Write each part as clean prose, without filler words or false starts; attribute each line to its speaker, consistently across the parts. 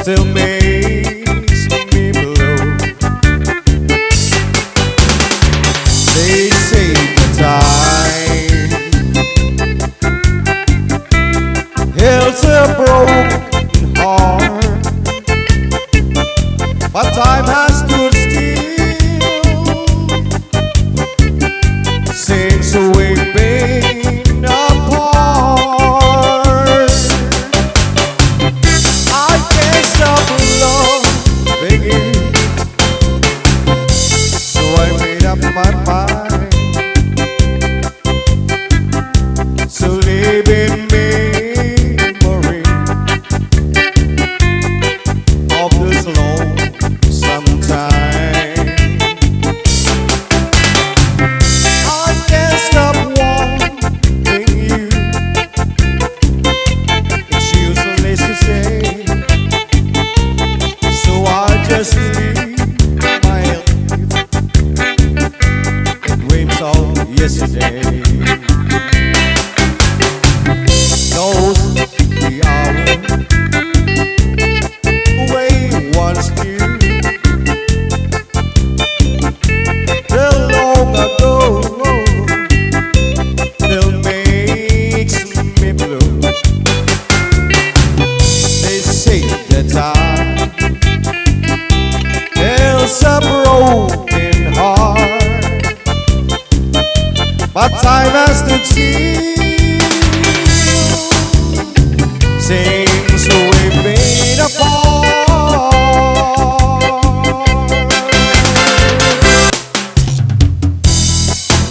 Speaker 1: still makes me blue. They say the time heals a broken heart, but time has stood still since we've been apart. I can't stop loving you, so I made up my mind to live in memory of this lonesome time. I can't stop wanting you. It's useless to say, so I just live my life in dreams of yesterday. Knows the hour we once knew, till long ago, still makes me blue. They say that time heals a broken heart, but time has to change since we've been apart.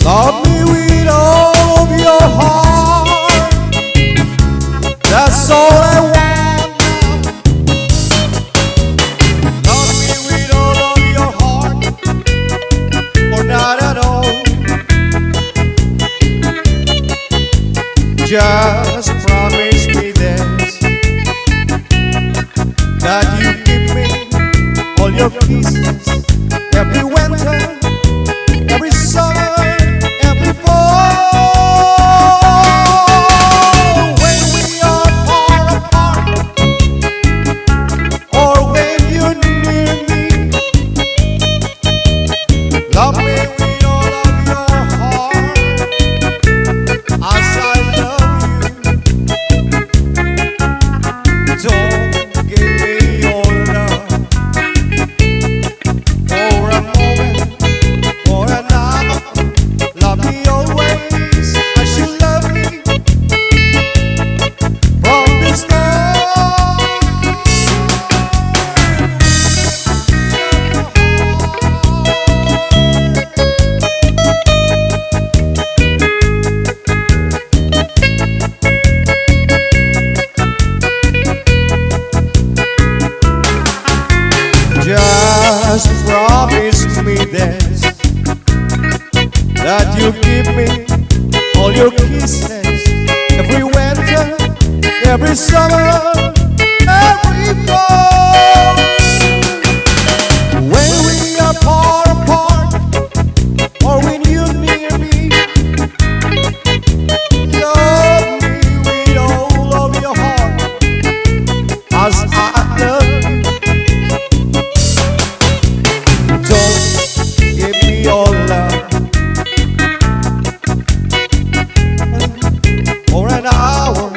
Speaker 1: Love me with all of your heart, that's all I want now. Love me with all of your heart, or not at all. Just promise me this, that you give me all your kisses every winter, every summer, every fall. When we are far apart, or when you're near me, love me with all of your heart, as I love you. Don't give me your love for a moment or an hour. Love me always as you love me from the start. Just promise me this, that you give me all your kisses every winter, every summer, every fall. When we are far apart, or when you're near me, love me with all of your heart, as I love you. Don't give me your love for an hour.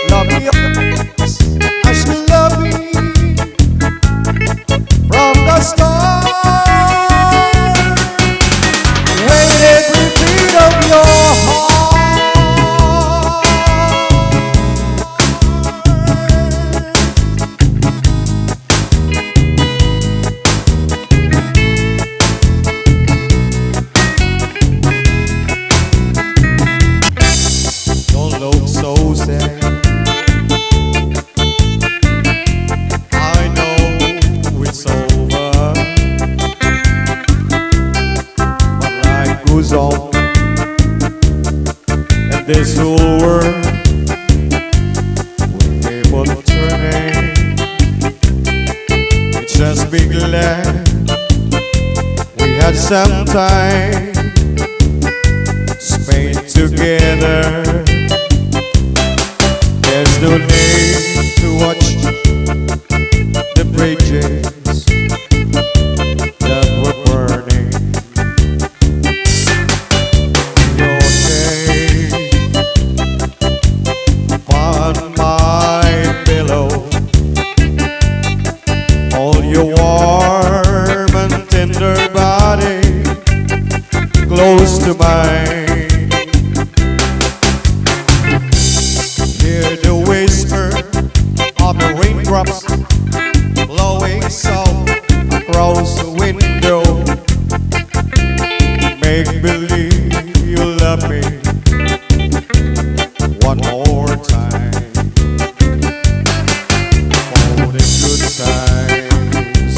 Speaker 1: Love me always as you love me from the start. When every beat of your heart don't look so sad. I know it's over, but life goes on, and this whole world will keep on turning. Just be glad we had some time spent together. There's no need to watch raindrops blowing soft across the window. Make believe you love me one more time for the good times.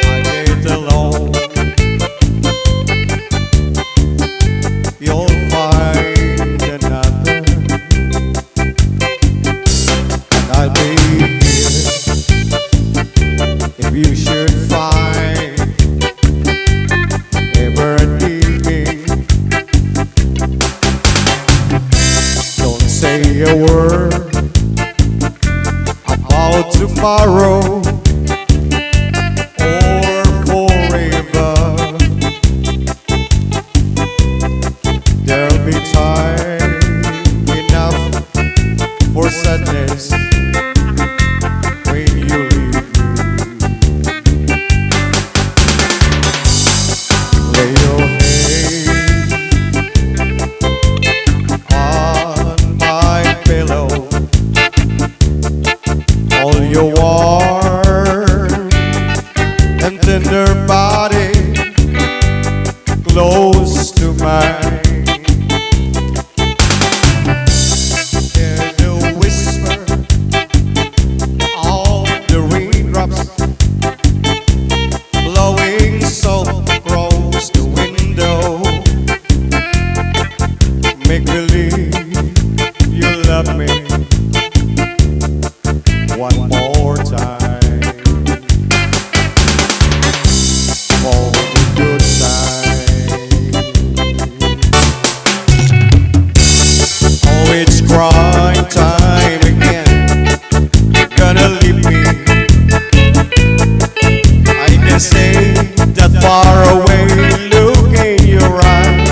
Speaker 1: I get alone, you'll find another, and I'll be here if you should find ever need me. Don't say a word about tomorrow or forever. There'll be time enough for sadness when you leave me. Lay your head on my pillow, hold your warm and tender body close to mine. Hear the whisper of the raindrops blowing soft across the window. Make believe you love me one more time for the good time. Oh, it's crying time again. You're gonna leave me. I can say that far away look in your eyes.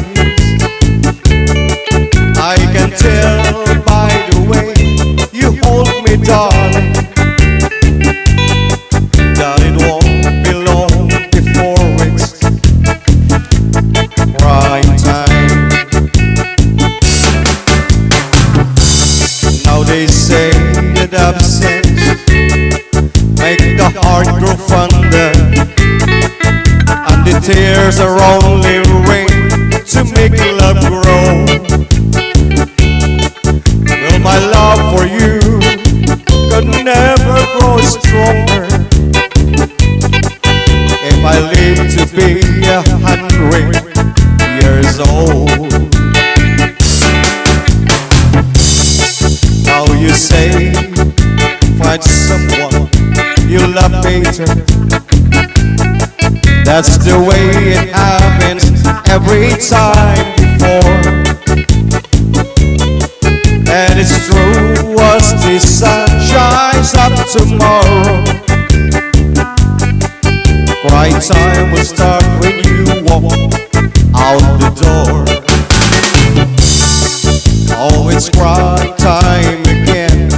Speaker 1: I can tell by the way you hold me, darling, that it won't be long before it's crying time. Now they say that absence make the heart grow fonder, and the tears are only rain to make love grow. Well, my love for you could never grow stronger if I live to be 100 years old. Now you say, find someone you love better. That's the way it happens every time before. And it's true, as the sun shines up tomorrow, cry time will start when you walk out the door. Oh, it's cry time again.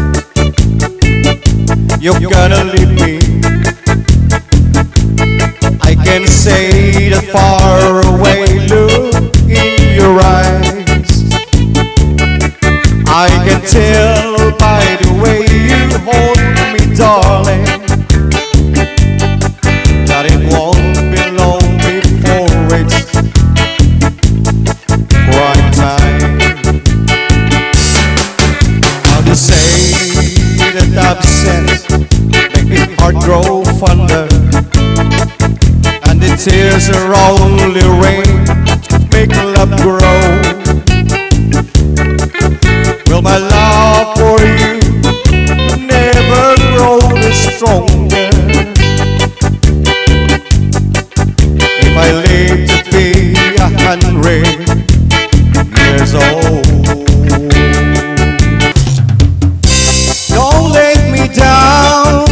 Speaker 1: You're gonna leave me. I can say that far away look in your eyes. I can tell by the way you hold me, darling, that it won't be long before it's crying time. How to say that absence make me heart grow fonder, and the tears are only rain to make love grow. Well, my love for you never grows stronger if I live to be 100 years old. Don't let me down.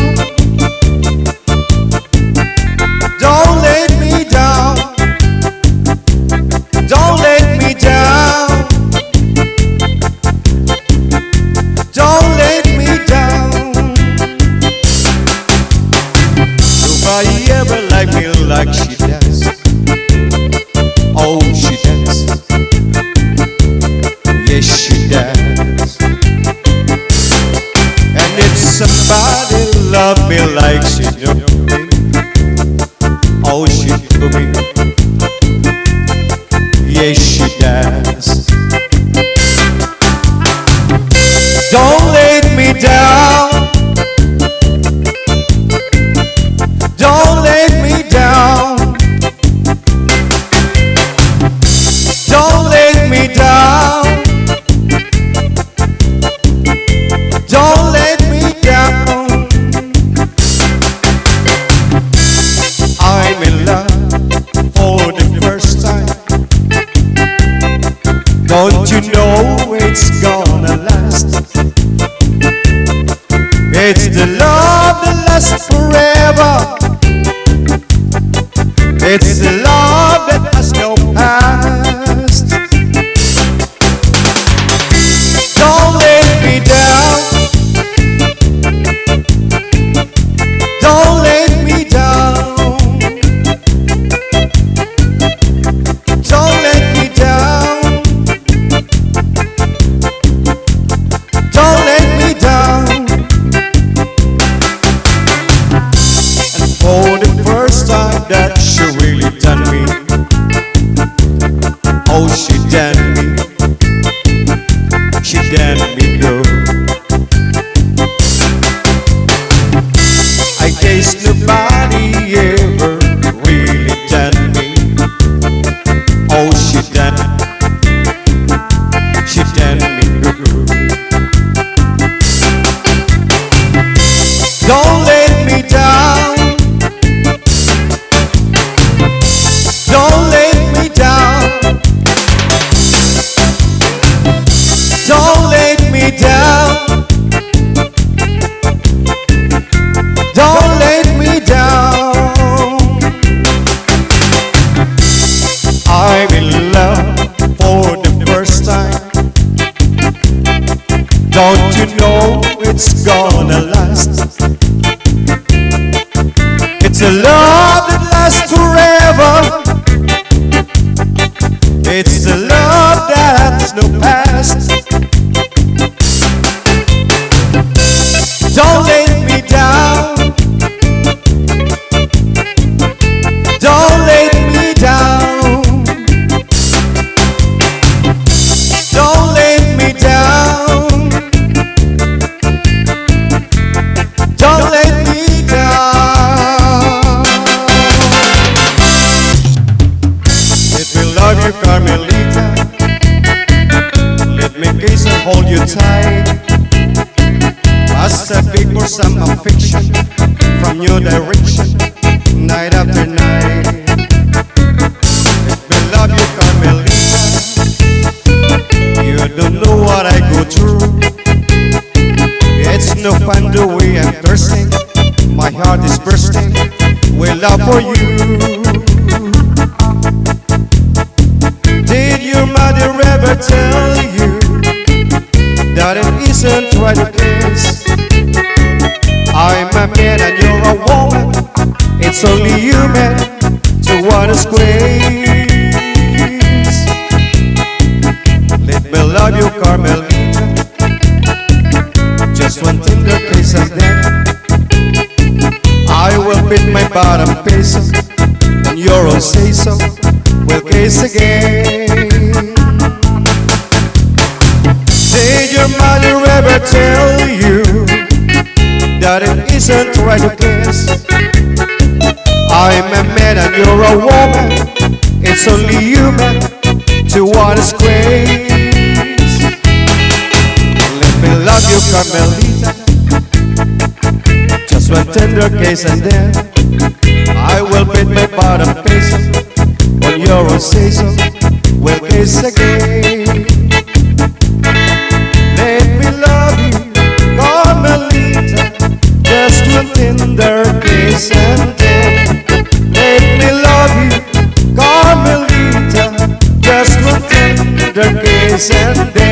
Speaker 1: Don't let me down. Don't let me down. love me like she do me. Oh, she do me. Yes, she does. Don't let me down. Don't let me down. Don't let me down. Don't let me down. I'm in love for the first time. Don't you know it's gonna last? It's the love that lasts forever. It's the love that has no past. Don't let me down. Don't let me down. Don't let me down. Don't let me down. And for the first time that she really done me. Oh, she done me. She done me good. I guess nobody ever really done me. Oh, she done me good. Don't let me down. Don't let me down. Don't let me down. Don't let me down. I'm in love for the first time. Don't you know it's gonna last? It's a love that lasts forever. It's a love that has no past. Don't let me down. Don't let me down. Don't let me down. Don't let me down. Let me love you, Carmelita. Let me kiss and hold you tight. Must have big for some affection from your direction, night after night. Let me love you, Carmelita. You don't know what I go through. It's no fun the way I'm thirsting. My heart is bursting with love for you. Did your mother ever tell you that it isn't right to kiss? I'm a man and you're a woman. It's only human to wanna squeeze. Let me love you, Carmelita. Just one tender kiss and then I will beat my bottom piece and your own say so. We'll kiss again. Did your mother ever tell you that it isn't right to kiss? I'm a man and you're a woman. It's only human to wanna squeeze. Let me love you, Carmelita. Just one tender kiss and then I will beat my bottom piece on your own say so. We'll kiss again. Let me love you, Carmelita. Just one tender kiss and then let me love you, Carmelita. Just one tender kiss and then